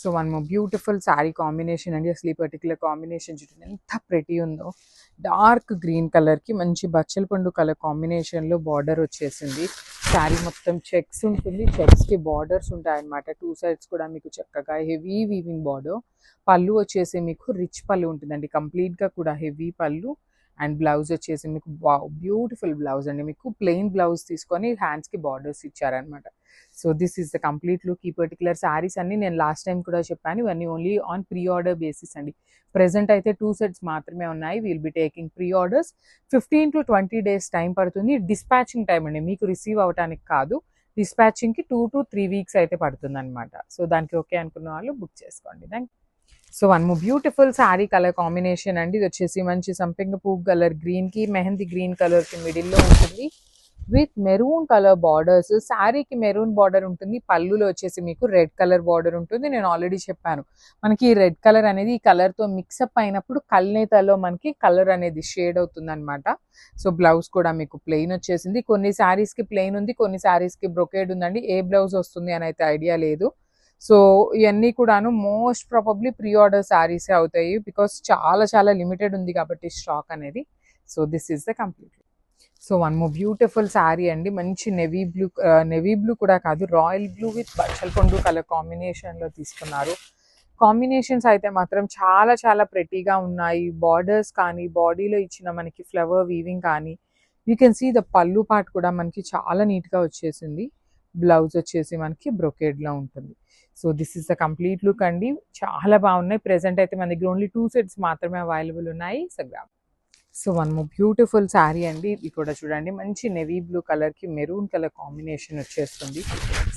So one more beautiful sari combination అండి. అసలు ఈ పర్టికులర్ కాంబినేషన్ చూడండి ఎంత ప్రెటీ ఉందో. డార్క్ గ్రీన్ కలర్కి మంచి బచ్చల పండు కలర్ కాంబినేషన్లో బార్డర్ వచ్చేసింది. శారీ మొత్తం చెక్స్ ఉంటుంది, చెక్స్కి బార్డర్స్ ఉంటాయి అన్నమాట. టూ సైడ్స్ కూడా మీకు చక్కగా హెవీ వీవింగ్ బార్డర్. పళ్ళు వచ్చేసి మీకు రిచ్ పళ్ళు ఉంటుందండి, కంప్లీట్గా కూడా హెవీ పళ్ళు. అండ్ బ్లౌజ్ వచ్చేసి మీకు బ్యూటిఫుల్ బ్లౌజ్ అండి. మీకు ప్లెయిన్ బ్లౌజ్ తీసుకొని హ్యాండ్స్కి బార్డర్స్ ఇచ్చారనమాట. So this is the complete look. ఈ పర్టికులర్ శారీస్ అన్ని నేను లాస్ట్ టైం కూడా చెప్పాను, ఇవన్నీ only on pre order basis అండి. ప్రెసెంట్ అయితే 2 sets మాత్రమే ఉన్నాయి. Will be taking pre orders. 15 to 20 days time పడుతుంది. డిస్పాచింగ్ టైం అండి, మీకు రిసీవ్ అవ్వడానికి కాదు, డిస్పాచింగ్కి 2 to 3 weeks అయితే పడుతుంది అనమాట. సో దానికి ఓకే అనుకున్న వాళ్ళు బుక్ చేసుకోండి. Thank you. So one more beautiful sari colour combination అండి. ఇది వచ్చేసి మంచి సంపెంగ పువ్వు కలర్ గ్రీన్కి మెహందీ గ్రీన్ కలర్కి మిడిల్లో ఉంటుంది విత్ మెరూన్ కలర్ బార్డర్స్. శారీకి మెరూన్ బార్డర్ ఉంటుంది, పళ్ళులో వచ్చేసి మీకు రెడ్ కలర్ బార్డర్ ఉంటుంది. నేను ఆల్రెడీ చెప్పాను, మనకి రెడ్ కలర్ అనేది ఈ కలర్తో మిక్సప్ అయినప్పుడు కల్నేతలో మనకి కలర్ అనేది షేడ్ అవుతుంది అనమాట. సో బ్లౌజ్ కూడా మీకు ప్లెయిన్ వచ్చేసింది. కొన్ని శారీస్కి ప్లెయిన్ ఉంది, కొన్ని శారీస్కి బ్రొకేడ్ ఉందండి. ఏ బ్లౌజ్ వస్తుంది అని అయితే ఐడియా లేదు. సో ఇవన్నీ కూడాను మోస్ట్ ప్రాబబ్లీ ప్రీ ఆర్డర్ శారీసే అవుతాయి, బికాస్ చాలా చాలా లిమిటెడ్ ఉంది కాబట్టి స్టాక్ అనేది. So this is the complete. So one more beautiful sari అండి. మంచి నెవీ బ్లూ కూడా కాదు, రాయల్ బ్లూ విత్ బచ్చల పండు కలర్ కాంబినేషన్లో తీసుకున్నారు. కాంబినేషన్స్ అయితే మాత్రం చాలా చాలా ప్రెటీగా ఉన్నాయి. బార్డర్స్ కానీ, బాడీలో ఇచ్చిన మనకి ఫ్లవర్ వీవింగ్ కానీ, యూ కెన్ సీ ద పళ్ళు పార్ట్ కూడా మనకి చాలా నీట్గా వచ్చేసింది. బ్లౌజ్ వచ్చేసి మనకి బ్రొకేడ్లో ఉంటుంది. So this is the complete look అండి. చాలా బాగున్నాయి. ప్రెసెంట్ అయితే మన దగ్గర ఓన్లీ 2 sets మాత్రమే అవైలబుల్ ఉన్నాయి. So one more beautiful sari అండి. ఇది కూడా చూడండి, మంచి నెవీ బ్లూ కలర్కి మెరూన్ కలర్ కాంబినేషన్ వచ్చేస్తుంది.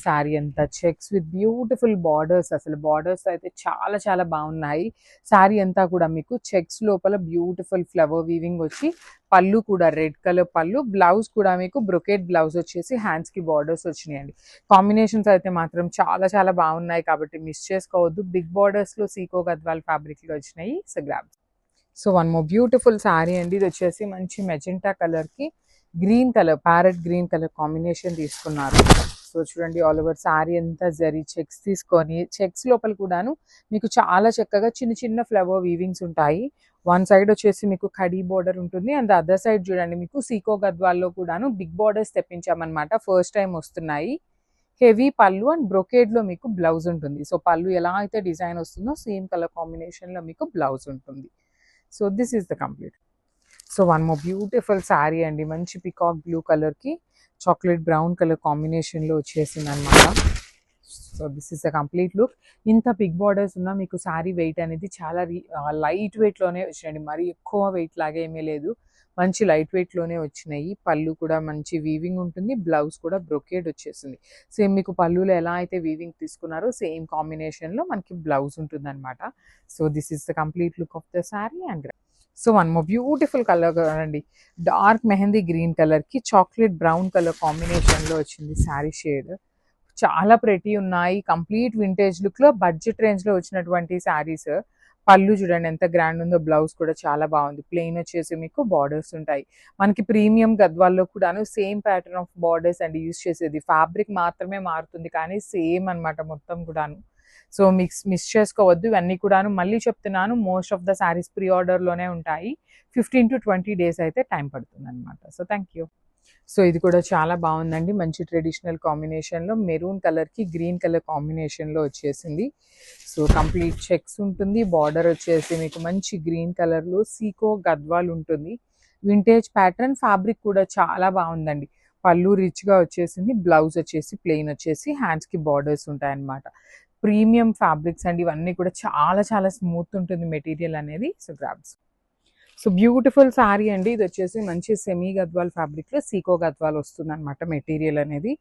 శారీ అంతా చెక్స్ విత్ బ్యూటిఫుల్ బార్డర్స్. అసలు బార్డర్స్ అయితే చాలా చాలా బాగున్నాయి. శారీ అంతా కూడా మీకు చెక్స్ లోపల బ్యూటిఫుల్ ఫ్లవర్ వీవింగ్ వచ్చి, పళ్ళు కూడా రెడ్ కలర్ పళ్ళు, బ్లౌజ్ కూడా మీకు బ్రొకేట్ బ్లౌజ్ వచ్చేసి హ్యాండ్స్కి బార్డర్స్ వచ్చినాయండి. కాంబినేషన్స్ అయితే మాత్రం చాలా చాలా బాగున్నాయి కాబట్టి మిస్ చేసుకోవద్దు. బిగ్ బార్డర్స్లో సీకో గద్వాల్ ఫ్యాబ్రిక్లో వచ్చినాయి. So grab. So one more beautiful sari అండి. ఇది వచ్చేసి మంచి మెజెంటా కలర్కి green colour, parrot green colour combination తీసుకున్నారు. సో చూడండి, ఆల్ ఓవర్ శారీ అంతా జరీ చెక్స్ తీసుకొని, చెక్స్ లోపల కూడాను మీకు చాలా చక్కగా చిన్న చిన్న ఫ్లవర్ వీవింగ్స్ ఉంటాయి. వన్ సైడ్ వచ్చేసి మీకు కడీ బార్డర్ ఉంటుంది, అండ్ అదర్ సైడ్ చూడండి మీకు సీకో గద్వాల్లో కూడాను బిగ్ బార్డర్స్ తెప్పించామన్నమాట. ఫస్ట్ టైం వస్తున్నాయి. హెవీ పళ్ళు అండ్ బ్రొకేడ్లో మీకు బ్లౌజ్ ఉంటుంది. సో పళ్ళు ఎలా అయితే డిజైన్ వస్తుందో సేమ్ కలర్ కాంబినేషన్లో మీకు బ్లౌజ్ ఉంటుంది. So this is the complete. So one more beautiful sari అండి. మంచి పికాక్ బ్లూ కలర్కి చాక్లెట్ బ్రౌన్ కలర్ కాంబినేషన్లో వచ్చేసింది అనమాట. So this is the complete look. ఇంత బిగ్ బార్డర్స్ ఉన్నా మీకు శారీ వెయిట్ అనేది చాలా లైట్ వెయిట్లోనే వచ్చినాయండి. మరీ ఎక్కువ వెయిట్ లాగా ఏమీ లేదు, మంచి లైట్ వెయిట్లోనే వచ్చినాయి. పళ్ళు కూడా మంచి వీవింగ్ ఉంటుంది, బ్లౌజ్ కూడా బ్రొకేడ్ వచ్చేసింది. సేమ్ మీకు పళ్ళులో ఎలా అయితే వీవింగ్ తీసుకున్నారో సేమ్ కాంబినేషన్లో మనకి బ్లౌజ్ ఉంటుంది అనమాట. So this is the complete look of the sari. And so one more beautiful colour అండి. డార్క్ మెహందీ గ్రీన్ కలర్కి చాక్లెట్ బ్రౌన్ కలర్ కాంబినేషన్లో వచ్చింది శారీ షేడ్. చాలా ప్రెటీ ఉన్నాయి. కంప్లీట్ వింటేజ్ లుక్లో బడ్జెట్ రేంజ్లో వచ్చినటువంటి శారీస్. పళ్ళు చూడండి ఎంత గ్రాండ్ ఉందో, బ్లౌజ్ కూడా చాలా బాగుంది. ప్లెయిన్ వచ్చేసి మీకు బార్డర్స్ ఉంటాయి. మనకి ప్రీమియం గద్వాల్లో కూడాను same pattern of borders and use చేసేది. ఫ్యాబ్రిక్ మాత్రమే మారుతుంది కానీ సేమ్ అనమాట మొత్తం కూడాను. సో మిస్ చేసుకోవద్దు. ఇవన్నీ కూడాను మళ్ళీ చెప్తున్నాను, most of the saris pre ఆర్డర్లోనే ఉంటాయి. 15 to 20 days అయితే టైం పడుతుంది అనమాట. So thank you. సో ఇది కూడా చాలా బాగుందండి. మంచి ట్రెడిషనల్ కాంబినేషన్లో మెరూన్ కలర్కి గ్రీన్ కలర్ కాంబినేషన్లో వచ్చేసింది. సో కంప్లీట్ చెక్స్ ఉంటుంది. బార్డర్ వచ్చేసి మీకు మంచి గ్రీన్ కలర్లో సీకో గద్వాల్ ఉంటుంది. వింటేజ్ ప్యాటర్న్, ఫ్యాబ్రిక్ కూడా చాలా బాగుందండి. పళ్ళు రిచ్గా వచ్చేసింది, బ్లౌజ్ వచ్చేసి ప్లెయిన్ వచ్చేసి హ్యాండ్స్కి బార్డర్స్ ఉంటాయన్నమాట. ప్రీమియం ఫ్యాబ్రిక్స్ అండి ఇవన్నీ కూడా. చాలా చాలా స్మూత్ ఉంటుంది మెటీరియల్ అనేది. So grabs. So beautiful sari అండి. ఇది వచ్చేసి మంచి సెమీ గద్వాల్ ఫ్యాబ్రిక్లో సీకో గద్వాల్ వస్తుంది అనమాట మెటీరియల్ అనేది,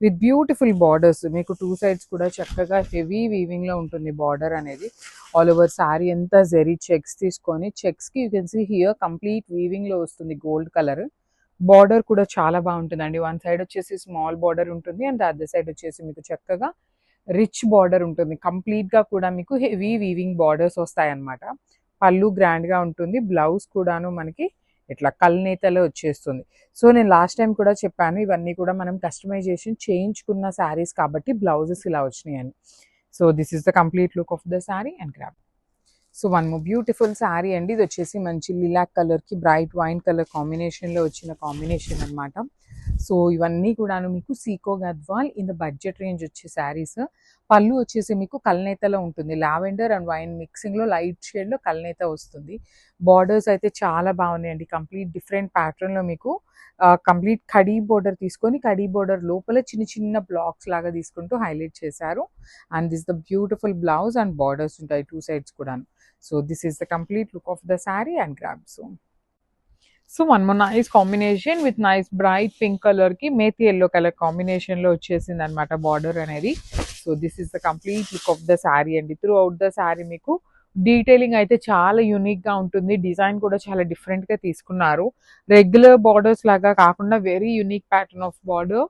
విత్ బ్యూటిఫుల్ బార్డర్స్. మీకు 2 sides కూడా చక్కగా హెవీ వీవింగ్లో ఉంటుంది బార్డర్ అనేది. ఆల్ ఓవర్ శారీ అంతా జెరీ చెక్స్ తీసుకొని, చెక్స్కి you can see here complete వీవింగ్లో వస్తుంది గోల్డ్ కలర్. బార్డర్ కూడా చాలా బాగుంటుందండి. వన్ సైడ్ వచ్చేసి స్మాల్ బార్డర్ ఉంటుంది, అండ్ అదర్ సైడ్ వచ్చేసి మీకు చక్కగా రిచ్ బార్డర్ ఉంటుంది. కంప్లీట్గా కూడా మీకు హెవీ వీవింగ్ బార్డర్స్ వస్తాయన్నమాట. పళ్ళు గ్రాండ్గా ఉంటుంది, బ్లౌజ్ కూడాను మనకి ఇట్లా కల్నేతలో వచ్చేస్తుంది. సో నేను లాస్ట్ టైం కూడా చెప్పాను, ఇవన్నీ కూడా మనం కస్టమైజేషన్ చేయించుకున్న శారీస్ కాబట్టి బ్లౌజెస్ ఇలా వచ్చినాయని. So this is the complete look of the sari and grab. So one more beautiful sari అండి. ఇది వచ్చేసి మంచి లిలాక్ కలర్కి బ్రైట్ వైన్ కలర్ కాంబినేషన్లో వచ్చిన కాంబినేషన్ అనమాట. సో ఇవన్నీ కూడాను మీకు సీకో Gadwal in the budget range వచ్చే శారీస్. పళ్ళు వచ్చేసి మీకు కల్నేతలో ఉంటుంది, లావెండర్ అండ్ వైన్ మిక్సింగ్లో లైట్ షేడ్లో కల్నేత వస్తుంది. బార్డర్స్ అయితే చాలా బాగున్నాయండి, కంప్లీట్ డిఫరెంట్ ప్యాటర్న్లో మీకు కంప్లీట్ కడీ బోర్డర్ తీసుకొని కడీ బోర్డర్ లోపల చిన్న చిన్న బ్లాక్స్ లాగా తీసుకుంటూ హైలైట్ చేశారు. And this the beautiful blouse and borders ఉంటాయి టూ సైడ్స్ కూడాను. So this is the complete look of the sari and grab. So one more nice combination with nice bright pink colour కి methi yellow colour combination లో వచ్చేసింది అనమాట border అనేది. So this is the complete look of the sari అండి. Through out the sari మీకు detailing అయితే చాలా unique గా ఉంటుంది, డిజైన్ కూడా చాలా డిఫరెంట్ గా తీసుకున్నారు. రెగ్యులర్ బార్డర్స్ లాగా కాకుండా very unique pattern of border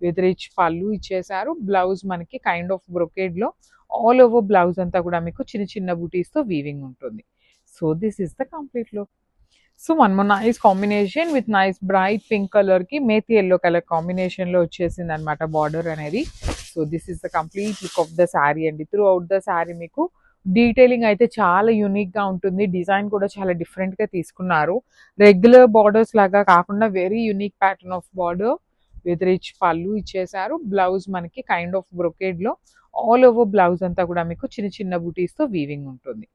with rich పళ్ళు ఇచ్చేసారు. బ్లౌజ్ మనకి కైండ్ ఆఫ్ బ్రొకేడ్ లో ఆల్ ఓవర్ బ్లౌజ్ అంతా కూడా మీకు చిన్న చిన్న బూటీస్ తో వీవింగ్ ఉంటుంది. So this is the complete look. So one more nice combination with nice bright pink colour కి మేతి ఎల్లో కలర్ కాంబినేషన్ లో వచ్చేసింది అనమాట బార్డర్ అనేది. So this is the complete look of the sari అండి. త్రూ అవుట్ ద శారీ మీకు detailing అయితే చాలా unique గా ఉంటుంది, డిజైన్ కూడా చాలా డిఫరెంట్ గా తీసుకున్నారు. రెగ్యులర్ బార్డర్స్ లాగా కాకుండా very unique pattern of border with rich పళ్ళు ఇచ్చేసారు. బ్లౌజ్ మనకి కైండ్ ఆఫ్ బ్రొకేడ్ లో ఆల్ ఓవర్ బ్లౌజ్ అంతా కూడా మీకు చిన్న చిన్న బూటీస్ తో వీవింగ్ ఉంటుంది.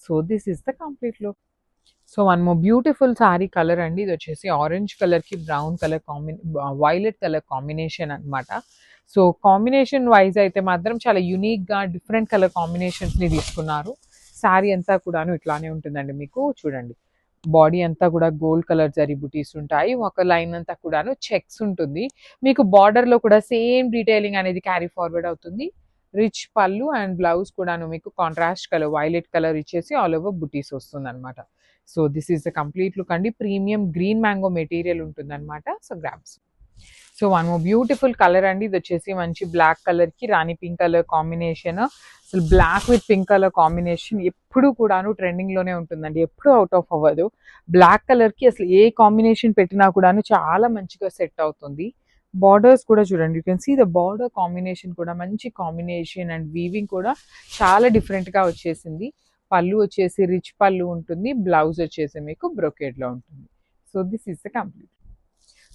So this is the complete look. So one more beautiful sorry colour అండి. ఇది వచ్చేసి ఆరెంజ్ కలర్ కి brown colour violet colour combination అనమాట. సో కాంబినేషన్ వైజ్ అయితే మాత్రం చాలా యూనిక్ గా డిఫరెంట్ కలర్ కాంబినేషన్స్ ని తీసుకున్నారు. శారీ అంతా కూడాను ఇట్లానే ఉంటుందండి. మీకు చూడండి, బాడీ అంతా కూడా గోల్డ్ కలర్ జరీ బుటీస్ ఉంటాయి, ఒక లైన్ అంతా కూడాను చెక్స్ ఉంటుంది. మీకు బార్డర్ లో కూడా సేమ్ డీటెయిలింగ్ అనేది క్యారీ ఫార్వర్డ్ అవుతుంది. రిచ్ పళ్ళు అండ్ బ్లౌజ్ కూడాను మీకు కాంట్రాస్ట్ కలర్ వైలెట్ కలర్ ఇచ్చేసి ఆల్ ఓవర్ బుటీస్ వస్తుంది అనమాట. So this is the complete look అండి. ప్రీమియం గ్రీన్ మ్యాంగో మెటీరియల్ ఉంటుంది అనమాట. So grabs. So one more beautiful colour అండి. ఇది వచ్చేసి మంచి బ్లాక్ కలర్ కి రాణి పింక్ కలర్ కాంబినేషన్. అసలు black with pink colour combination ఎప్పుడు కూడాను ట్రెండింగ్ లోనే ఉంటుందండి, ఎప్పుడు అవుట్ ఆఫ్ అవ్వదు. బ్లాక్ కలర్ కి అసలు ఏ కాంబినేషన్ పెట్టినా కూడాను చాలా మంచిగా సెట్ అవుతుంది. బార్డర్స్ కూడా చూడండి, you can see the border combination కూడా మంచి కాంబినేషన్ అండ్ వీవింగ్ కూడా చాలా డిఫరెంట్ గా వచ్చేసింది. పళ్ళు వచ్చేసి రిచ్ పళ్ళు ఉంటుంది, బ్లౌజ్ వచ్చేసి మీకు బ్రొకేడ్ లో ఉంటుంది. So this is the complete.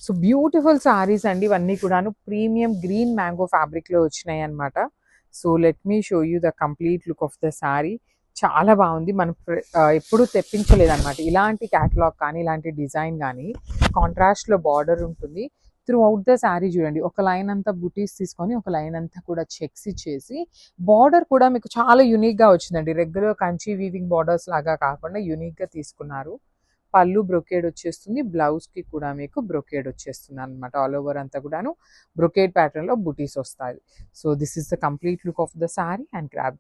So beautiful saris అండి ఇవన్నీ కూడాను ప్రీమియం గ్రీన్ మ్యాంగో ఫ్యాబ్రిక్ లో వచ్చినాయి అనమాట. So let me show you the complete look of the sari. చాలా బాగుంది, మనం ఎప్పుడు తెప్పించలేదన్నమాట ఇలాంటి క్యాటలాగ్ కానీ ఇలాంటి డిజైన్ కానీ. కాంట్రాస్ట్ లో బార్డర్ ఉంటుంది. త్రూ అవుట్ ద శారీ చూడండి, ఒక లైన్ అంతా బుటీస్ తీసుకొని ఒక లైన్ అంతా కూడా చెక్స్ ఇచ్చేసి బార్డర్ కూడా మీకు చాలా యూనిక్ గా వచ్చిందండి. రెగ్యులర్ కంచి వీవింగ్ బార్డర్స్ లాగా కాకుండా యూనిక్ గా తీసుకున్నారు. పళ్ళు బ్రొకేడ్ వచ్చేస్తుంది, బ్లౌజ్ కి కూడా మీకు బ్రొకేడ్ వచ్చేస్తుంది అనమాట. ఆల్ ఓవర్ అంతా కూడాను బ్రొకేడ్ ప్యాటర్న్ లో బుటీస్ వస్తాయి. So this is the complete look of the sari and grab.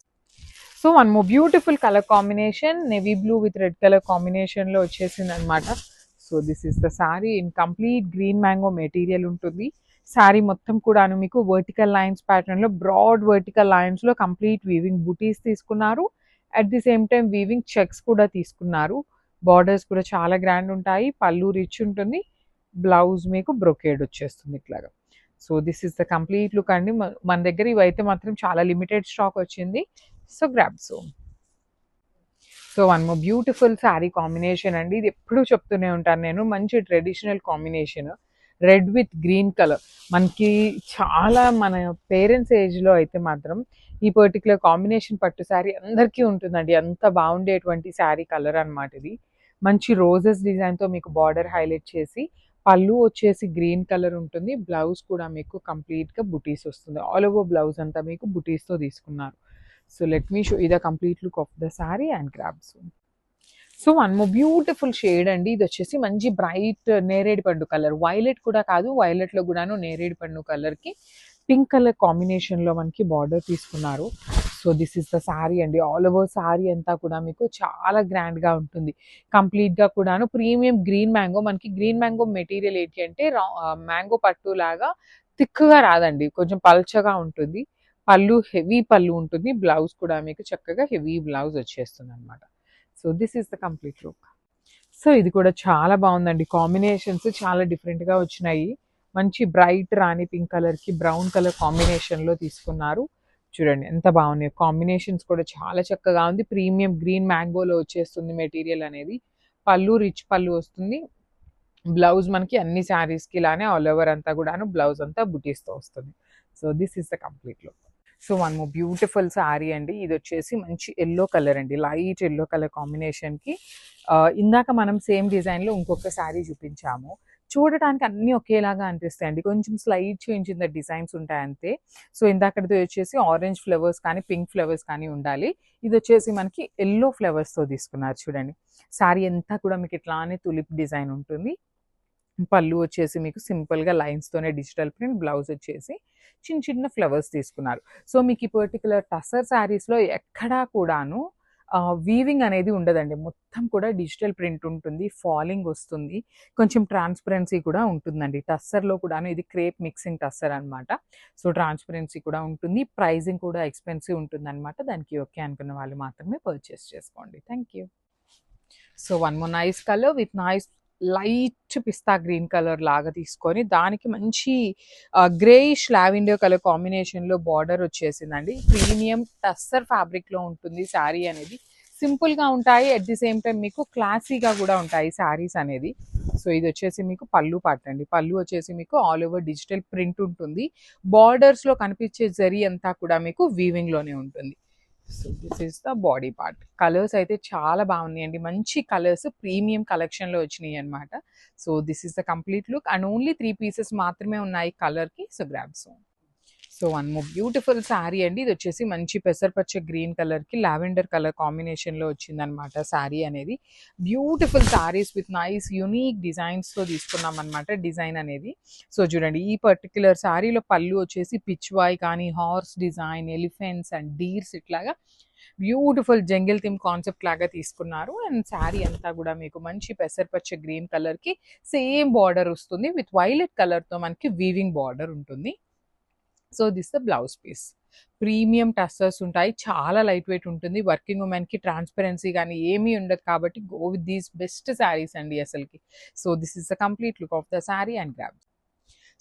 So one more beautiful colour combination navy blue with red colour combination లో వచ్చేసింది అనమాట. So this is the sari in complete green mango material ఉంటుంది. శారీ మొత్తం కూడాను మీకు vertical lines pattern లో broad vertical lines లో complete weaving బుటీస్ తీసుకున్నారు. At the same time weaving checks కూడా తీసుకున్నారు. బార్డర్స్ కూడా చాలా గ్రాండ్ ఉంటాయి. పళ్ళు రిచ్ ఉంటుంది, బ్లౌజ్ మీకు బ్రొకేడ్ వచ్చేస్తుంది ఇట్లాగా. So this is the complete look అండి. మన దగ్గర ఇవైతే మాత్రం చాలా లిమిటెడ్ స్టాక్ వచ్చింది. So grab. So one more beautiful sari combination అండి. ఇది ఎప్పుడు చెప్తూనే ఉంటాను నేను, మంచి traditional combination red with green colour. మనకి చాలా మన పేరెంట్స్ ఏజ్లో అయితే మాత్రం ఈ పర్టికులర్ కాంబినేషన్ పట్టు శారీ అందరికీ ఉంటుందండి, అంత బాగుండేటువంటి శారీ కలర్ అనమాట ఇది. మంచి రోజెస్ డిజైన్తో మీకు బార్డర్ హైలైట్ చేసి పళ్ళు వచ్చేసి గ్రీన్ కలర్ ఉంటుంది. బ్లౌజ్ కూడా మీకు కంప్లీట్గా బుటీస్ వస్తుంది. ఆల్ ఓవర్ బ్లౌజ్ అంతా మీకు బుటీస్తో తీసుకున్నారు. So let me show you the complete look of the sari and grab. So one more beautiful shade అండి. ఇది వచ్చేసి మంచి బ్రైట్ నేరేడు పండు కలర్, వైలెట్ కూడా కాదు, వైలెట్ లో కూడాను నేరేడు పండు కలర్ కి పింక్ కలర్ కాంబినేషన్ లో మనకి బార్డర్ తీసుకున్నారు. So this is the sari అండి. ఆల్ ఓవర్ శారీ అంతా కూడా మీకు చాలా గ్రాండ్ గా ఉంటుంది. కంప్లీట్ గా కూడాను ప్రీమియం గ్రీన్ మ్యాంగో. మనకి గ్రీన్ మ్యాంగో మెటీరియల్ ఏంటి అంటే మ్యాంగో పట్టు లాగా థిక్గా రాదండి, కొంచెం పల్చగా ఉంటుంది. పళ్ళు హెవీ పళ్ళు ఉంటుంది, బ్లౌజ్ కూడా మీకు చక్కగా హెవీ బ్లౌజ్ వచ్చేస్తుంది అనమాట. So this is the complete look. So ఇది కూడా చాలా బాగుందండి, కాంబినేషన్స్ చాలా డిఫరెంట్గా వచ్చినాయి. మంచి బ్రైట్ రాణి పింక్ కలర్కి బ్రౌన్ కలర్ కాంబినేషన్లో తీసుకున్నారు. చూడండి ఎంత బాగున్నాయి. కాంబినేషన్స్ కూడా చాలా చక్కగా ఉంది. ప్రీమియం గ్రీన్ మ్యాంగోలో వచ్చేస్తుంది మెటీరియల్ అనేది. పళ్ళు రిచ్ పళ్ళు వస్తుంది. బ్లౌజ్ మనకి అన్ని శారీస్‌కి ఇలానే ఆల్ ఓవర్ అంతా కూడాను బ్లౌజ్ అంతా బుటీస్‌తో వస్తుంది. So, this is the complete look. So, one more beautiful sari అండి. ఇదొచ్చేసి మంచి యెల్లో కలర్ అండి. లైట్ యెల్లో కలర్ కాంబినేషన్‌కి ఇందాక మనం సేమ్ డిజైన్‌లో ఇంకొక శారీ చూపించాము. చూడటానికి అన్నీ ఒకేలాగా అనిపిస్తాయండి. కొంచెం slight change in the designs ఉంటాయి అంతే. సో, ఇందాకటిది వచ్చేసి ఆరెంజ్ ఫ్లవర్స్ కానీ, పింక్ ఫ్లవర్స్ కానీ ఉండాలి. ఇదొచ్చేసి మనకి యెల్లో ఫ్లవర్స్‌తో తీసుకున్నారు చూడండి. శారీ అంతా కూడా మీకు ఇట్లానే తులిప్ డిజైన్ ఉంటుంది. పళ్ళు వచ్చేసి మీకు సింపుల్‌గా లైన్స్‌తోనే డిజిటల్ ప్రింట్, బ్లౌజ్ వచ్చేసి చిన్న చిన్న ఫ్లవర్స్ తీసుకున్నారు. సో, మీకు ఈ పర్టిక్యులర్ టస్సర్ శారీస్‌లో ఎక్కడా కూడాను వీవింగ్ అనేది ఉండదండి. మొత్తం కూడా డిజిటల్ ప్రింట్ ఉంటుంది. ఫాలింగ్ వస్తుంది. కొంచెం ట్రాన్స్‌పరెన్సీ కూడా ఉంటుందండి. టస్సర్‌లో కూడాను ఇది క్రేప్ మిక్సింగ్ టస్సర్ అనమాట. సో, ట్రాన్స్‌పరెన్సీ కూడా ఉంటుంది. ప్రైజింగ్ కూడా ఎక్స్‌పెన్సివ్ ఉంటుందనమాట. దానికి ఓకే అనుకున్న వాళ్ళు మాత్రమే పర్చేస్ చేసుకోండి. Thank you. So, one more nice colour with nice light pista green colour లాగా తీసుకొని దానికి మంచి గ్రేయిష్ లావెండర్ కలర్ కాంబినేషన్‌లో బార్డర్ వచ్చేసిందండి. ప్రీమియం టస్సర్ ఫ్యాబ్రిక్‌లో ఉంటుంది శారీ అనేది. సింపుల్‌గా ఉంటాయి. అట్ ది సేమ్ టైమ్ మీకు క్లాసీగా కూడా ఉంటాయి శారీస్ అనేది. సో, ఇదొచ్చేసి మీకు పళ్ళు పార్ట్ అండి. పళ్ళు వచ్చేసి మీకు ఆల్ ఓవర్ డిజిటల్ ప్రింట్ ఉంటుంది. బార్డర్స్‌లో కనిపించే జరీ అంతా కూడా మీకు వీవింగ్‌లోనే ఉంటుంది. So, this is the body part. Colours అయితే చాలా బాగున్నాయండి. మంచి కలర్స్ ప్రీమియం కలెక్షన్‌లో వచ్చినాయన్నమాట. So, this is the complete look and only 3 pieces మాత్రమే ఉన్నాయి కలర్‌కి. So, grab soon. So, one more beautiful sari అండి. ఇదొచ్చేసి మంచి పెసరపచ్చ గ్రీన్ కలర్‌కి లావెండర్ కలర్ కాంబినేషన్‌లో వచ్చిందనమాట శారీ అనేది. Beautiful saris with nice unique డిజైన్స్‌తో తీసుకున్నామనమాట డిజైన్ అనేది. సో, చూడండి ఈ పర్టిక్యులర్ శారీలో పళ్ళు వచ్చేసి పిచ్‌వాయ్ కానీ, horse design, elephants and deers ఇట్లాగా బ్యూటిఫుల్ జంగిల్ థీమ్ కాన్సెప్ట్ లాగా తీసుకున్నారు. అండ్ శారీ అంతా కూడా మీకు మంచి పెసరపచ్చ గ్రీన్ కలర్‌కి సేమ్ బార్డర్ వస్తుంది. విత్ వైలెట్ కలర్‌తో మనకి వీవింగ్ బార్డర్ ఉంటుంది. So, this the blouse piece. Premium టస్సర్స్ ఉంటాయి. చాలా లైట్ వెయిట్ ఉంటుంది. వర్కింగ్ ఉమెన్‌కి ట్రాన్స్‌పరెన్సీ గానీ ఏమీ ఉండదు కాబట్టి go with these best saris అండి అసలకి. So, this is the complete look of the sari and grab.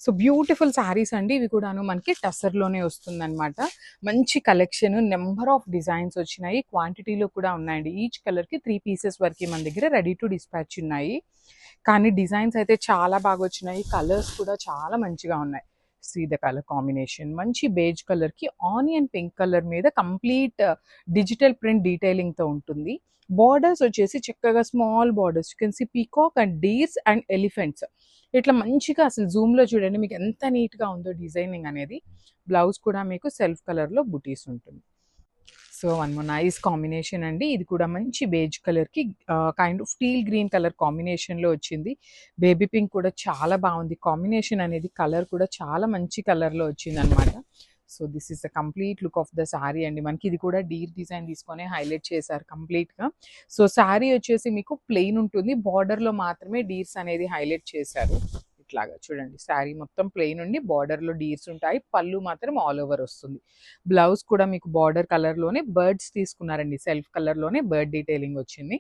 So, beautiful saris అండి. ఇవి కూడాను మనకి టస్సర్‌లోనే వస్తుందనమాట. మంచి కలెక్షన్, నంబర్ ఆఫ్ డిజైన్స్ వచ్చినాయి. క్వాంటిటీలో కూడా ఉన్నాయండి. ఈచ్ కలర్‌కి 3 పీసెస్ వరకి మన దగ్గర రెడీ టు డిస్పాచ్ ఉన్నాయి. కానీ డిజైన్స్ అయితే చాలా బాగా వచ్చినాయి. కలర్స్ కూడా చాలా మంచిగా ఉన్నాయి. See the colour combination. మంచి బేజ్ కలర్‌కి ఆనియన్ పింక్ కలర్ మీద కంప్లీట్ డిజిటల్ ప్రింట్ డీటెయిలింగ్‌తో ఉంటుంది. బార్డర్స్ వచ్చేసి చక్కగా small borders. You can see peacock and deers and elephants. ఇట్లా మంచిగా అసలు జూమ్‌లో చూడండి మీకు ఎంత నీట్‌గా ఉందో డిజైనింగ్ అనేది. బ్లౌజ్ కూడా మీకు సెల్ఫ్ కలర్‌లో బుటీస్ ఉంటుంది. So, one more nice combination అండి. ఇది కూడా మంచి బేజ్ కలర్‌కి kind of teal green colour కాంబినేషన్‌లో వచ్చింది. బేబీ పింక్ కూడా చాలా బాగుంది. కాంబినేషన్ అనేది కలర్ కూడా చాలా మంచి కలర్‌లో వచ్చిందనమాట. So, this is the complete look of the sari అండి. మనకి ఇది కూడా డీర్ డిజైన్ తీసుకొని హైలైట్ చేశారు కంప్లీట్‌గా. సో, శారీ వచ్చేసి మీకు ప్లెయిన్ ఉంటుంది. బార్డర్‌లో మాత్రమే డీర్స్ అనేది హైలైట్ చేశారు. ఇట్లాగా చూడండి శారీ మొత్తం ప్లెయిన్ ఉండి బార్డర్‌లో డీర్స్ ఉంటాయి. పళ్ళు మాత్రం ఆల్ ఓవర్ వస్తుంది. బ్లౌజ్ కూడా మీకు బార్డర్ కలర్‌లోనే బర్డ్స్ తీసుకున్నారండి. సెల్ఫ్ కలర్‌లోనే బర్డ్ డీటెయిలింగ్ వచ్చింది.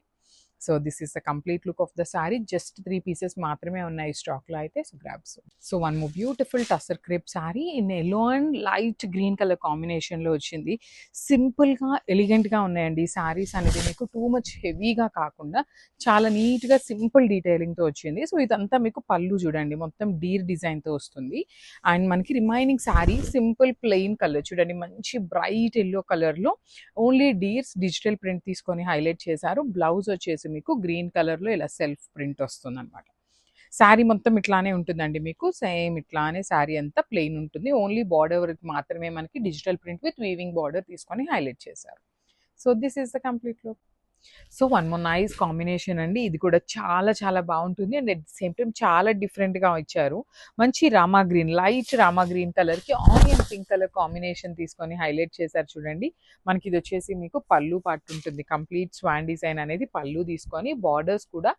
So, this is the complete look of the sari. Just 3 pieces మాత్రమే ఉన్నాయి స్టాక్‌లో అయితే. So, grab soon. So, one more beautiful tussar crepe sari in yellow and light green colour కాంబినేషన్‌లో వచ్చింది. సింపుల్‌గా, ఎలిగెంట్‌గా ఉన్నాయండి. ఈ శారీస్ అనేది మీకు టూ మచ్ హెవీగా కాకుండా చాలా నీట్‌గా సింపుల్ డీటెయిలింగ్‌తో వచ్చింది. సో, ఇదంతా మీకు పళ్ళు చూడండి మొత్తం డీర్ డిజైన్‌తో వస్తుంది. అండ్ మనకి remaining sari simple plain colour చూడండి మంచి బ్రైట్ యెల్లో కలర్‌లో ఓన్లీ డీర్స్ డిజిటల్ ప్రింట్ తీసుకొని హైలైట్ చేశారు. బ్లౌజ్ వచ్చేసి మీకు గ్రీన్ కలర్‌లో ఇలా సెల్ఫ్ ప్రింట్ వస్తుందనమాట. శారీ మొత్తం ఇట్లానే ఉంటుందండి మీకు. సేమ్ ఇట్లానే శారీ అంతా ప్లెయిన్ ఉంటుంది. ఓన్లీ బార్డర్ వరకు మాత్రమే మనకి digital print with weaving border తీసుకొని హైలైట్ చేశారు. So, this is the complete look. So, one more nice combination అండి. ఇది కూడా చాలా చాలా బాగుంటుంది. And at the same time చాలా డిఫరెంట్‌గా ఇచ్చారు. మంచి Rama green, light Rama green కలర్‌కి ఆనియన్ పింక్ కలర్ కాంబినేషన్ తీసుకొని హైలైట్ చేశారు చూడండి. మనకి ఇది వచ్చేసి మీకు పళ్ళు పార్ట్ ఉంటుంది. కంప్లీట్ స్వాన్ డిజైన్ అనేది పళ్ళు తీసుకొని బార్డర్స్ కూడా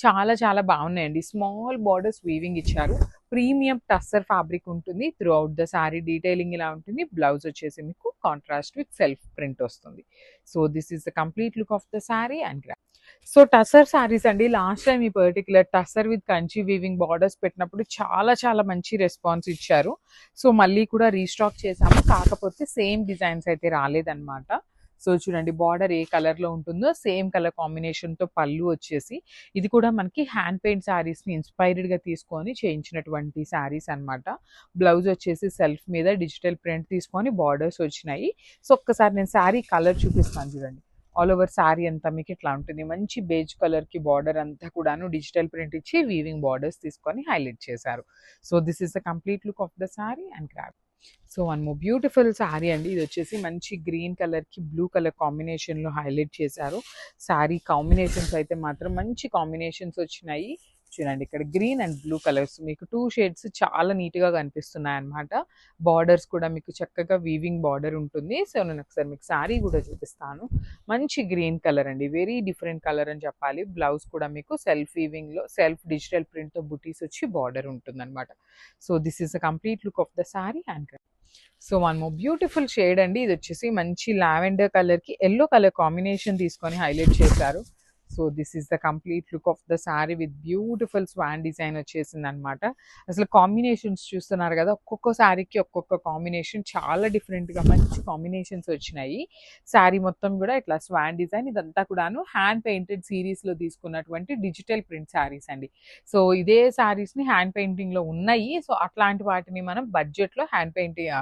చాలా చాలా బాగున్నాయండి. స్మాల్ బార్డర్స్ వీవింగ్ ఇచ్చారు. ప్రీమియం టస్సర్ ఫ్యాబ్రిక్ ఉంటుంది. Through out the sari detailing ఇలా ఉంటుంది. బ్లౌజ్ వచ్చేసి మీకు కాంట్రాస్ట్ విత్ సెల్ఫ్ ప్రింట్ వస్తుంది. So this is the complete look of the sari and so tussar saris అండి, లాస్ట్ టైం ఈ particular tussar with Kanchi weaving borders పెట్టినప్పుడు చాలా చాలా మంచి రెస్పాన్స్ ఇచ్చారు. సో మళ్ళీ కూడా రీస్టాక్ చేసాము, కాకపోతే సేమ్ డిజైన్స్ అయితే రాలేదన్నమాట. సో చూడండి, బార్డర్ ఏ కలర్లో ఉంటుందో సేమ్ కలర్ కాంబినేషన్తో పళ్ళు వచ్చేసి, ఇది కూడా మనకి హ్యాండ్ పెయింట్ శారీస్ని ఇన్స్పైర్డ్గా తీసుకొని చేయించినటువంటి శారీస్ అనమాట. బ్లౌజ్ వచ్చేసి సెల్ఫ్ మీద డిజిటల్ ప్రింట్ తీసుకొని బార్డర్స్ వచ్చినాయి. సో ఒక్కసారి నేను శారీ కలర్ చూపిస్తాను చూడండి. ఆల్ ఓవర్ శారీ అంతా మీకు ఇట్లా ఉంటుంది. మంచి బేజ్ కలర్కి బార్డర్ అంతా కూడాను డిజిటల్ ప్రింట్ ఇచ్చి వీవింగ్ బార్డర్స్ తీసుకొని హైలైట్ చేశారు. So this is the complete look of the sari and grab. So one more beautiful sari అండి. ఇది వచ్చేసి మంచి గ్రీన్ కలర్కి బ్లూ కలర్ కాంబినేషన్లో హైలైట్ చేశారు. శారీ కాంబినేషన్స్ అయితే మాత్రం మంచి కాంబినేషన్స్ వచ్చినాయి. చూడండి, ఇక్కడ గ్రీన్ అండ్ బ్లూ కలర్స్ మీకు 2 షేడ్స్ చాలా నీట్గా కనిపిస్తున్నాయి అనమాట. బార్డర్స్ కూడా మీకు చక్కగా వీవింగ్ బార్డర్ ఉంటుంది. సో నేను ఒకసారి మీకు శారీ కూడా చూపిస్తాను. మంచి గ్రీన్ కలర్ అండి, వెరీ డిఫరెంట్ కలర్ అని చెప్పాలి. బ్లౌజ్ కూడా మీకు సెల్ఫ్ వీవింగ్లో సెల్ఫ్ డిజిటల్ ప్రింట్తో బుటీస్ వచ్చి బార్డర్ ఉంటుంది అనమాట. So this is the complete look of the sari and so one more beautiful shade అండి. ఇది వచ్చేసి మంచి లావెండర్ కలర్కి ఎల్లో కలర్ కాంబినేషన్ తీసుకొని హైలైట్ చేశారు. So this is the complete look of the sari with beautiful Schwann design వచ్చేసింది అనమాట. అసలు కాంబినేషన్స్ చూస్తున్నారు కదా, ఒక్కొక్క శారీకి ఒక్కొక్క కాంబినేషన్ చాలా డిఫరెంట్గా మంచి కాంబినేషన్స్ వచ్చినాయి. శారీ మొత్తం కూడా ఇట్లా స్వాన్ డిజైన్, ఇదంతా కూడాను హ్యాండ్ పెయింటెడ్ సిరీస్లో తీసుకున్నటువంటి డిజిటల్ ప్రింట్ శారీస్ అండి. సో ఇదే శారీస్ని హ్యాండ్ పెయింటింగ్లో ఉన్నాయి. సో అట్లాంటి వాటిని మనం బడ్జెట్లో హ్యాండ్ పెయింటింగ్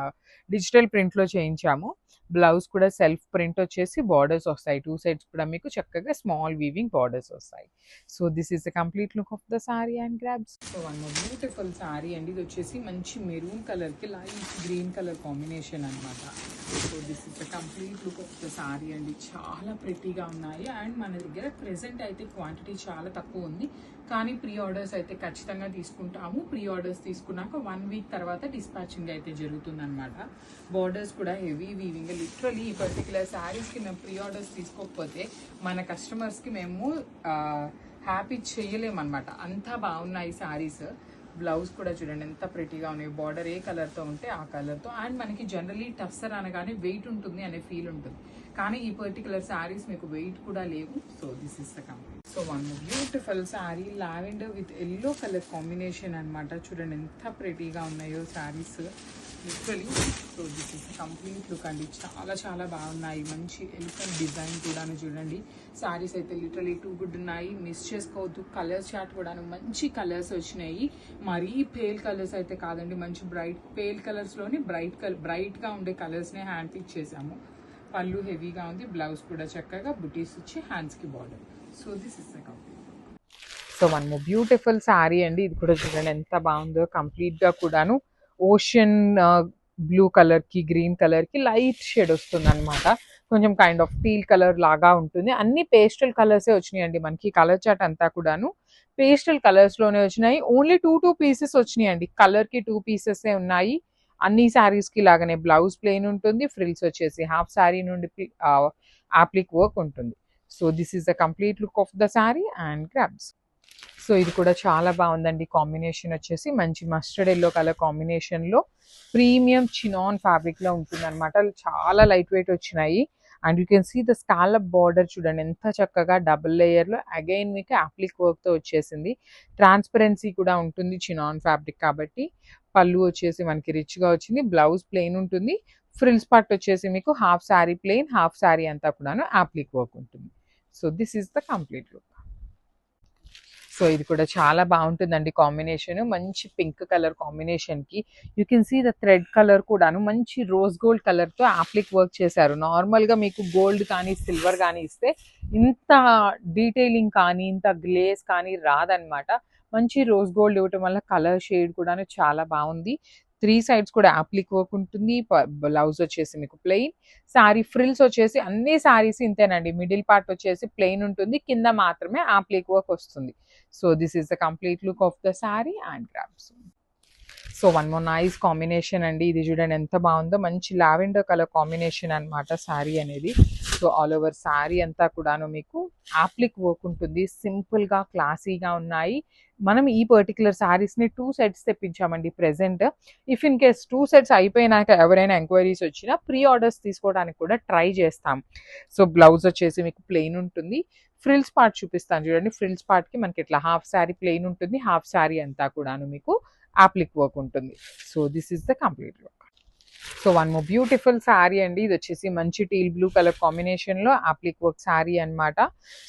డిజిటల్ ప్రింట్లో చేయించాము. బ్లౌజ్ కూడా సెల్ఫ్ ప్రింట్ వచ్చేసి బార్డర్స్ వస్తాయి. 2 సైడ్స్ కూడా మీకు చక్కగా స్మాల్ వీవింగ్ బార్డర్స్ వస్తాయి. So this is the complete look of the sorry and grabs. So one beautiful sorry అండి. ఇది వచ్చేసి మంచి మెరూన్ కలర్కి లైట్ గ్రీన్ కలర్ కాంబినేషన్ అనమాట. So this is the complete look of the sorry అండి. చాలా ప్రెట్టీగా ఉన్నాయి. అండ్ మన దగ్గర ప్రెసెంట్ అయితే క్వాంటిటీ చాలా తక్కువ ఉంది, కానీ ప్రీ ఆర్డర్స్ అయితే ఖచ్చితంగా తీసుకుంటాము. ప్రీ ఆర్డర్స్ తీసుకున్నాక 1 వీక్ తర్వాత డిస్పాచింగ్ అయితే జరుగుతుందన్నమాట. బార్డర్స్ కూడా హెవీ వీవింగ్. లిటరలీ ఈ పర్టికులర్ శారీస్కి మేము ప్రీ ఆర్డర్స్ తీసుకోకపోతే మన కస్టమర్స్కి మేము హ్యాపీ చేయలేమన్నమాట. అంతా బాగున్నాయి శారీస్. బ్లౌజ్ కూడా చూడండి ఎంత ప్రెటీగా ఉన్నాయి. బార్డర్ ఏ కలర్తో ఉంటే ఆ కలర్తో. అండ్ మనకి జనరలీ టస్సర్ అనగానే వెయిట్ ఉంటుంది అనే ఫీల్ ఉంటుంది, కానీ ఈ పర్టికులర్ శారీస్ మీకు వెయిట్ కూడా లేవు. So this is the complete. So one beautiful sari lavender with yellow colour combination అనమాట. చూడండి ఎంత ప్రెటీగా ఉన్నాయో saris literally. So this is complete look అండి. చాలా చాలా బాగున్నాయి. మంచి ఎలిఫెంట్ డిజైన్ కూడాను చూడండి. శారీస్ అయితే లిటరలీ టూ గుడ్ ఉన్నాయి, మిస్ చేసుకోవద్దు. కలర్ చార్ట్ కూడాను మంచి కలర్స్ వచ్చినాయి. మరీ పేల్ కలర్స్ అయితే కాదండి, మంచి బ్రైట్ పేల్ కలర్స్లోని బ్రైట్గా ఉండే కలర్స్నే హ్యాండ్ పిక్ చేసాము. పళ్ళు హెవీగా ఉంది. బ్లౌజ్ కూడా చక్కగా బుటీస్ ఇచ్చి హ్యాండ్స్కి border. So this is the complete. So one more beautiful sari అండి. ఇది కూడా చూడండి ఎంత బాగుందో. కంప్లీట్గా కూడాను ఓషన్ బ్లూ కలర్కి గ్రీన్ కలర్కి లైట్ షేడ్ వస్తుంది అనమాట. కొంచెం కైండ్ ఆఫ్ టీల్ కలర్ లాగా ఉంటుంది. అన్ని పేస్టల్ కలర్సే వచ్చినాయండి మనకి. కలర్ చాట్ అంతా కూడాను పేస్టల్ కలర్స్లోనే వచ్చినాయి. ఓన్లీ 2 పీసెస్ వచ్చినాయండి. కలర్కి 2 పీసెసే ఉన్నాయి. అన్ని శారీస్కి లాగానే బ్లౌజ్ ప్లెయిన్ ఉంటుంది. ఫ్రిల్స్ వచ్చేసి హాఫ్ శారీ నుండి ఆప్లిక్ వర్క్ ఉంటుంది. So this is the complete look of the sari and grabs. సో ఇది కూడా చాలా బాగుందండి. కాంబినేషన్ వచ్చేసి మంచి మస్టర్డ్ ఎల్లో కలర్ కాంబినేషన్లో ప్రీమియం చినాన్ ఫ్యాబ్రిక్లో ఉంటుంది అనమాట. చాలా లైట్ వెయిట్ వచ్చినాయి. And you can see the scallop border చూడండి ఎంత చక్కగా డబుల్ లేయర్లో అగైన్ మీకు అప్లిక్ వర్క్తో వచ్చేసింది. ట్రాన్స్పరెన్సీ కూడా ఉంటుంది చినాన్ ఫ్యాబ్రిక్ కాబట్టి. పళ్ళు వచ్చేసి మనకి రిచ్గా వచ్చింది. బ్లౌజ్ ప్లెయిన్ ఉంటుంది. ఫ్రిల్స్ పార్ట్ వచ్చేసి మీకు half sari plain, half sari అంతా కూడాను అప్లిక్ వర్క్ ఉంటుంది. So this is the complete look. So ఇది కూడా చాలా బాగుంటుందండి కాంబినేషన్. మంచి పింక్ కలర్ కాంబినేషన్కి you can see the thread colour కూడాను మంచి రోజ్ గోల్డ్ కలర్తో అప్లిక్ వర్క్ చేశారు. నార్మల్గా మీకు గోల్డ్ కానీ సిల్వర్ కానీ ఇస్తే ఇంత డీటెయిలింగ్ కానీ ఇంత గ్లేస్ కానీ రాదనమాట. మంచి రోజ్ గోల్డ్ ఇవ్వటం వల్ల కలర్ షేడ్ కూడాను చాలా బాగుంది. 3 సైడ్స్ కూడా అప్లిక్ వర్క్ ఉంటుంది. బ్లౌజ్ వచ్చేసి మీకు ప్లెయిన్. శారీ ఫ్రిల్స్ వచ్చేసి అన్ని శారీస్ ఇంతేనండి. మిడిల్ పార్ట్ వచ్చేసి ప్లెయిన్ ఉంటుంది, కింద మాత్రమే అప్లిక్ వర్క్ వస్తుంది. So this is the complete look of the sari and grabs. So one more nice combination అండి. ఇది చూడండి ఎంత బాగుందో, మంచి లావెండర్ కలర్ కాంబినేషన్ అన్నమాట శారీ అనేది. సో ఆల్ ఓవర్ శారీ అంతా కూడాను మీకు యాప్లిక్ వర్క్ ఉంటుంది. సింపుల్గా క్లాసీగా ఉన్నాయి. మనం ఈ పర్టికులర్ శారీస్ని 2 సెట్స్ తెప్పించామండి present. If in case 2 sets అయిపోయినాక ఎవరైనా ఎంక్వైరీస్ వచ్చినా ప్రీ ఆర్డర్స్ తీసుకోవడానికి కూడా ట్రై చేస్తాం. సో బ్లౌజ్ వచ్చేసి మీకు ప్లెయిన్ ఉంటుంది. ఫ్రిల్స్ పార్ట్ చూపిస్తాను చూడండి. ఫ్రిల్స్ పార్ట్కి మనకి ఇట్లా హాఫ్ శారీ ప్లెయిన్ ఉంటుంది, హాఫ్ శారీ అంతా కూడాను మీకు యాప్లిక్ వర్క్ ఉంటుంది. So this is the complete look. So one more beautiful sari అండి. ఇది వచ్చేసి మంచి టీల్ బ్లూ కలర్ కాంబినేషన్లో యాప్లిక్ వర్క్ శారీ అనమాట.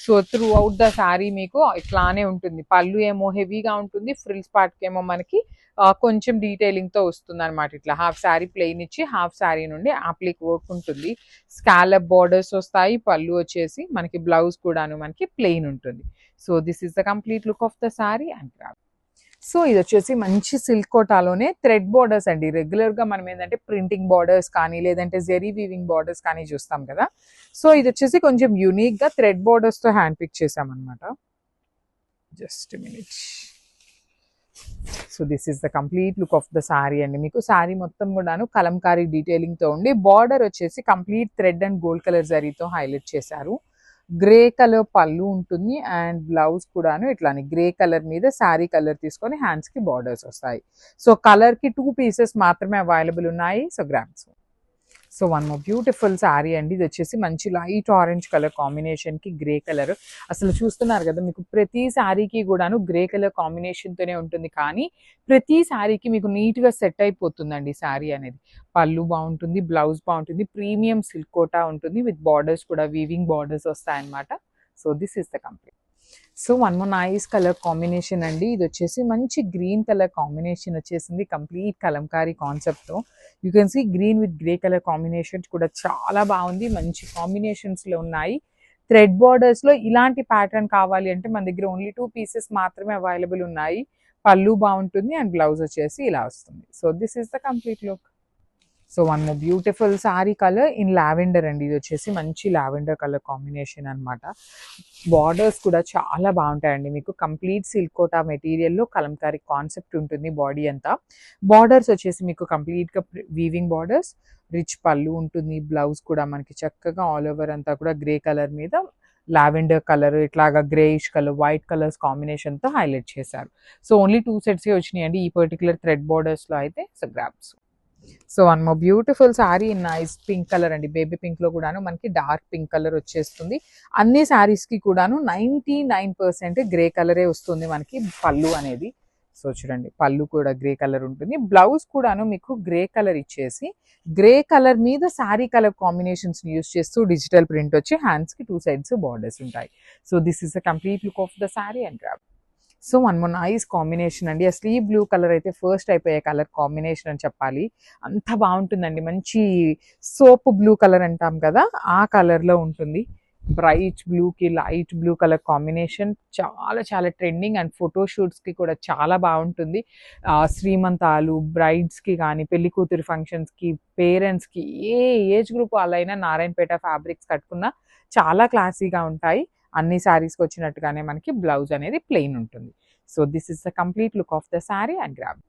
So through out the sari మీకు ఇట్లానే ఉంటుంది. పళ్ళు ఏమో హెవీగా ఉంటుంది, ఫ్రిల్స్ పార్ట్కి ఏమో మనకి కొంచెం డీటెయిలింగ్తో వస్తుంది అనమాట. ఇట్లా హాఫ్ శారీ ప్లెయిన్ ఇచ్చి హాఫ్ శారీ నుండి యాప్లిక్ వర్క్ ఉంటుంది. స్కాలప్ బార్డర్స్ వస్తాయి. పళ్ళు వచ్చేసి మనకి బ్లౌజ్ కూడాను మనకి ప్లెయిన్ ఉంటుంది. So this is the complete look of the sari and craft. So ఇది వచ్చేసి మంచి సిల్క్ కోటాలోనే థ్రెడ్ బార్డర్స్ అండి. రెగ్యులర్గా మనం ఏంటంటే ప్రింటింగ్ బార్డర్స్ కానీ లేదంటే జెరీ వీవింగ్ బార్డర్స్ కానీ చూస్తాం కదా. సో ఇది వచ్చేసి కొంచెం యూనిక్గా థ్రెడ్ బార్డర్స్తో హ్యాండ్ పిక్ చేసామన్నమాట. Just minute. So this is the complete look of the sari అండి. మీకు శారీ మొత్తం కూడాను కలంకారీ డీటెయిలింగ్తో ఉండి బార్డర్ వచ్చేసి complete thread and gold colour జరీతో హైలైట్ చేశారు. గ్రే కలర్ పళ్ళు ఉంటుంది అండ్ బ్లౌజ్ కూడాను ఇట్లానే గ్రే కలర్ మీద శారీ కలర్ తీసుకొని హ్యాండ్స్ కి బార్డర్స్ వస్తాయి. సో కలర్ కి 2 పీసెస్ మాత్రమే అవైలబుల్ ఉన్నాయి. So grams. So one more beautiful sari అండి. ఇది వచ్చేసి మంచి లైట్ ఆరెంజ్ కలర్ కాంబినేషన్ కి గ్రే కలర్. అసలు చూస్తున్నారు కదా, మీకు ప్రతి శారీకి కూడాను గ్రే కలర్ కాంబినేషన్ తోనే ఉంటుంది, కానీ ప్రతి శారీకి మీకు నీట్ గా సెట్ అయిపోతుందండి శారీ అనేది. పళ్ళు బాగుంటుంది, బ్లౌజ్ బాగుంటుంది, ప్రీమియం సిల్క్ కోటా ఉంటుంది విత్ బార్డర్స్ కూడా వీవింగ్ బార్డర్స్ వస్తాయన్నమాట. So this is the complete. So one more nice colour combination అండి. ఇది వచ్చేసి మంచి గ్రీన్ కలర్ కాంబినేషన్ వచ్చేసింది కంప్లీట్ కలంకారీ కాన్సెప్ట్తో. You can sea green with grey colour combinations కూడా చాలా బాగుంది. మంచి కాంబినేషన్స్లో ఉన్నాయి. థ్రెడ్ బార్డర్స్లో ఇలాంటి ప్యాటర్న్ కావాలి అంటే మన దగ్గర ఓన్లీ 2 పీసెస్ మాత్రమే అవైలబుల్ ఉన్నాయి. పళ్ళు బాగుంటుంది అండ్ బ్లౌజ్ వచ్చేసి ఇలా వస్తుంది. So this is the complete look. So one more beautiful sari colour in lavender అండి. ఇది వచ్చేసి మంచి లావెండర్ కలర్ కాంబినేషన్ అనమాట. బార్డర్స్ కూడా చాలా బాగుంటాయండి. మీకు కంప్లీట్ సిల్క్ కోటా మెటీరియల్లో కలంకారీ కాన్సెప్ట్ ఉంటుంది బాడీ అంతా. బార్డర్స్ వచ్చేసి మీకు కంప్లీట్గా వీవింగ్ బార్డర్స్, రిచ్ పళ్ళు ఉంటుంది, బ్లౌజ్ కూడా మనకి చక్కగా ఆల్ ఓవర్ అంతా కూడా గ్రే కలర్ మీద లావెండర్ కలర్ ఇట్లాగా గ్రేయిష్ కలర్ వైట్ కలర్స్ కాంబినేషన్తో హైలైట్ చేశారు. సో ఓన్లీ 2 సెట్సే వచ్చినాయండి ఈ పర్టికులర్ థ్రెడ్ బార్డర్స్లో అయితే. So grabs. So one more beautiful sari in nice pink colour అండి. బేబీ పింక్ లో కూడాను మనకి డార్క్ పింక్ కలర్ వచ్చేస్తుంది. అన్ని శారీస్ కి కూడాను 99% గ్రే కలరే వస్తుంది మనకి పళ్ళు అనేది. సో చూడండి, పళ్ళు కూడా గ్రే కలర్ ఉంటుంది. బ్లౌజ్ కూడాను మీకు గ్రే కలర్ ఇచ్చేసి గ్రే కలర్ మీద శారీ కలర్ కాంబినేషన్స్ యూస్ చేస్తూ డిజిటల్ ప్రింట్ వచ్చి హ్యాండ్స్ కి 2 సైడ్స్ బార్డర్స్ ఉంటాయి. So this is the complete look of the sari and grab. So one more nice combination అండి. అసలు ఈ బ్లూ కలర్ అయితే ఫస్ట్ అయిపోయే కలర్ కాంబినేషన్ అని చెప్పాలి. అంత బాగుంటుందండి. మంచి సోప్ బ్లూ కలర్ అంటాం కదా, ఆ కలర్లో ఉంటుంది. బ్రైట్ బ్లూకి లైట్ బ్లూ కలర్ కాంబినేషన్ చాలా చాలా ట్రెండింగ్ అండ్ ఫోటోషూట్స్కి కూడా చాలా బాగుంటుంది. శ్రీమంతాలు, బ్రైడ్స్కి కానీ పెళ్లి కూతురు ఫంక్షన్స్కి, పేరెంట్స్కి ఏ ఏజ్ గ్రూప్ వాళ్ళైనా నారాయణపేట ఫ్యాబ్రిక్స్ కట్టుకున్నా చాలా క్లాసీగా ఉంటాయి. అన్ని శారీస్కి వచ్చినట్టుగానే మనకి బ్లౌజ్ అనేది ప్లెయిన్ ఉంటుంది. So this is the complete look of the sari and grab.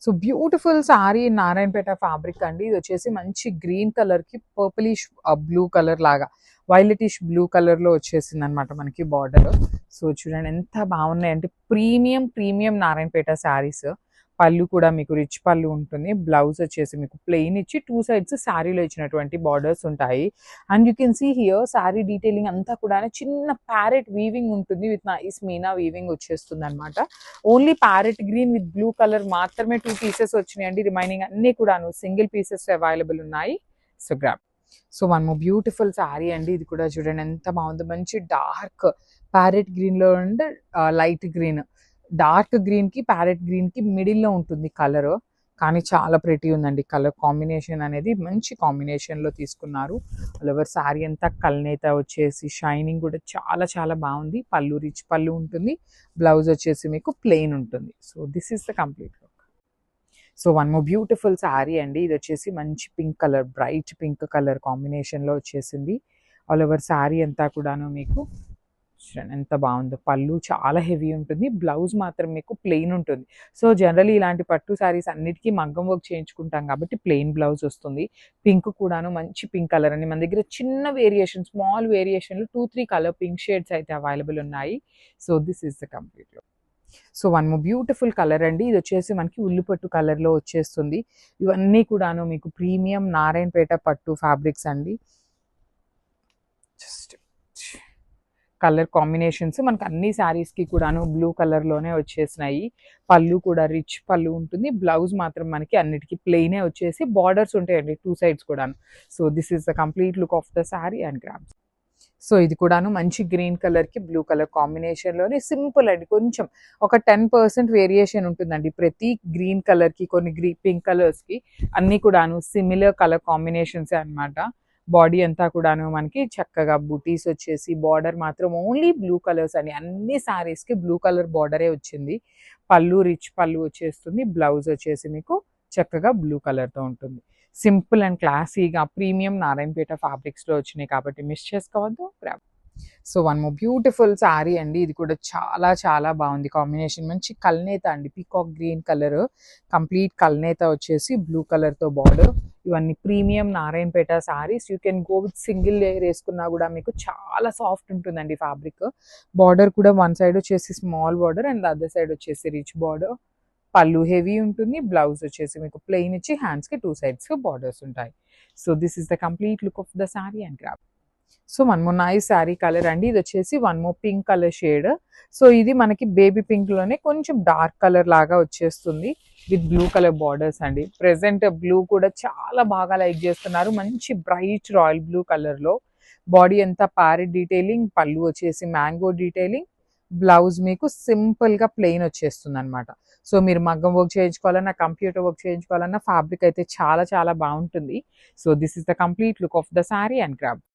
So beautiful sari Narayanpet fabric అండి. ఇది వచ్చేసి మంచి గ్రీన్ కలర్కి పర్పులిష్ బ్లూ కలర్ లాగా వైలెటిష్ బ్లూ కలర్లో వచ్చేసింది అనమాట మనకి బార్డర్. సో చూడండి ఎంత బాగున్నాయి అంటే ప్రీమియం నారాయణపేట శారీస్. పళ్ళు కూడా మీకు రిచ్ పళ్ళు ఉంటుంది. బ్లౌజ్ వచ్చేసి మీకు ప్లెయిన్ ఇచ్చి 2 సైడ్స్ శారీలో ఇచ్చినటువంటి బార్డర్స్ ఉంటాయి. And you can see here sari detailing అంతా కూడా చిన్న ప్యారెట్ వీవింగ్ ఉంటుంది విత్ నైస్ మీనా వీవింగ్ వచ్చేస్తుంది అనమాట. Only parrot green with blue colour మాత్రమే 2 పీసెస్ వచ్చినాయండి. రిమైనింగ్ అన్ని కూడాను సింగిల్ పీసెస్ అవైలబుల్ ఉన్నాయి. So grab. So one more beautiful sari అండి. ఇది కూడా చూడండి ఎంత బాగుంది. మంచి డార్క్ ప్యారెట్ గ్రీన్లో అండ్ లైట్ గ్రీన్, డార్క్ గ్రీన్కి ప్యారెట్ గ్రీన్కి మిడిల్లో ఉంటుంది కలర్, కానీ చాలా ప్రెటీ ఉందండి. కలర్ కాంబినేషన్ అనేది మంచి కాంబినేషన్లో తీసుకున్నారు. ఆల్ ఓవర్ శారీ అంతా కల్నేత వచ్చేసి షైనింగ్ కూడా చాలా చాలా బాగుంది. పళ్ళు రిచ్ పళ్ళు ఉంటుంది. బ్లౌజ్ వచ్చేసి మీకు ప్లెయిన్ ఉంటుంది. So this is the complete look. So one more beautiful sari అండి. ఇది వచ్చేసి మంచి pink colour, bright pink colour కాంబినేషన్లో వచ్చేసింది. ఆల్ ఓవర్ శారీ అంతా కూడాను మీకు చూడండి ఎంత బాగుందో. పళ్ళు చాలా హెవీ ఉంటుంది, బ్లౌజ్ మాత్రం మీకు ప్లెయిన్ ఉంటుంది. సో జనరల్లీ ఇలాంటి పట్టు శారీస్ అన్నిటికీ మగ్గం వర్క్ చేయించుకుంటాం కాబట్టి ప్లెయిన్ బ్లౌజ్ వస్తుంది. పింక్ కూడాను మంచి పింక్ కలర్ అండి. మన దగ్గర చిన్న వేరియేషన్, స్మాల్ వేరియేషన్లు 2-3 కలర్ పింక్ షేడ్స్ అయితే అవైలబుల్ ఉన్నాయి. So this is the complete look. So one more beautiful colour అండి. ఇది వచ్చేసి మనకి ఉల్లిపట్టు కలర్లో వచ్చేస్తుంది. ఇవన్నీ కూడాను మీకు ప్రీమియం నారాయణపేట పట్టు ఫ్యాబ్రిక్స్ అండి. జస్ట్ కలర్ కాంబినేషన్స్ మనకు అన్ని శారీస్కి కూడాను బ్లూ కలర్లోనే వచ్చేసినాయి. పళ్ళు కూడా రిచ్ పళ్ళు ఉంటుంది. బ్లౌజ్ మాత్రం మనకి అన్నిటికీ ప్లెయినే వచ్చేసి బార్డర్స్ ఉంటాయండి 2 సైడ్స్ కూడాను. So this is the complete look of the sari and grams. So ఇది కూడాను మంచి గ్రీన్ కలర్కి బ్లూ కలర్ కాంబినేషన్లోనే సింపుల్ అండి. కొంచెం ఒక 10% వేరియేషన్ ఉంటుందండి ప్రతి గ్రీన్ కలర్కి, కొన్ని పింక్ కలర్స్కి. అన్నీ కూడాను సిమిలర్ కలర్ కాంబినేషన్సే అనమాట. బాడీ అంతా కూడాను మనకి చక్కగా బూటీస్ వచ్చేసి, బార్డర్ మాత్రం ఓన్లీ బ్లూ కలర్స్ అండి. అన్ని శారీస్కి బ్లూ కలర్ బార్డరే వచ్చింది. పళ్ళు రిచ్ పళ్ళు వచ్చేస్తుంది. బ్లౌజ్ వచ్చేసి మీకు చక్కగా బ్లూ కలర్తో ఉంటుంది. సింపుల్ అండ్ క్లాసీగా ప్రీమియం నారాయణపేట ఫ్యాబ్రిక్స్లో వచ్చినాయి కాబట్టి మిస్ చేసుకోవద్దు. So one more beautiful sari అండి. ఇది కూడా చాలా చాలా బాగుంది కాంబినేషన్. మంచి కల్నేత అండి, పీకాక్ గ్రీన్ కలర్, కంప్లీట్ కల్నేత వచ్చేసి బ్లూ కలర్తో బార్డర్. ఇవన్నీ premium Narayanpet saris. You can go with single layer వేసుకున్నా కూడా మీకు చాలా సాఫ్ట్ ఉంటుందండి ఫ్యాబ్రిక్. బార్డర్ కూడా వన్ సైడ్ వచ్చేసి small border and other side వచ్చేసి రిచ్ బార్డర్. పళ్ళు హెవీ ఉంటుంది. బ్లౌజ్ వచ్చేసి మీకు ప్లెయిన్ ఇచ్చి హ్యాండ్స్కి 2 సైడ్స్ బార్డర్స్ ఉంటాయి. So this is the complete look of the sari and grab. So one more nice sari colour అండి. ఇది వచ్చేసి one more pink colour shade. So ఇది మనకి బేబీ పింక్ లోనే కొంచెం డార్క్ కలర్ లాగా వచ్చేస్తుంది విత్ బ్లూ కలర్ బార్డర్స్ అండి. ప్రెసెంట్ బ్లూ కూడా చాలా బాగా లైక్ చేస్తున్నారు. మంచి బ్రైట్ రాయల్ బ్లూ కలర్ లో బాడీ అంతా ప్యారెట్ డీటెయిలింగ్, పళ్ళు వచ్చేసి మ్యాంగో డీటెయిలింగ్, బ్లౌజ్ మీకు సింపుల్ గా ప్లెయిన్ వచ్చేస్తుంది అనమాట. సో మీరు మగ్గం వర్క్ చేయించుకోవాలన్నా, కంప్యూటర్ వర్క్ చేయించుకోవాలన్నా ఫ్యాబ్రిక్ అయితే చాలా చాలా బాగుంటుంది. So this is the complete look of the sari and grab.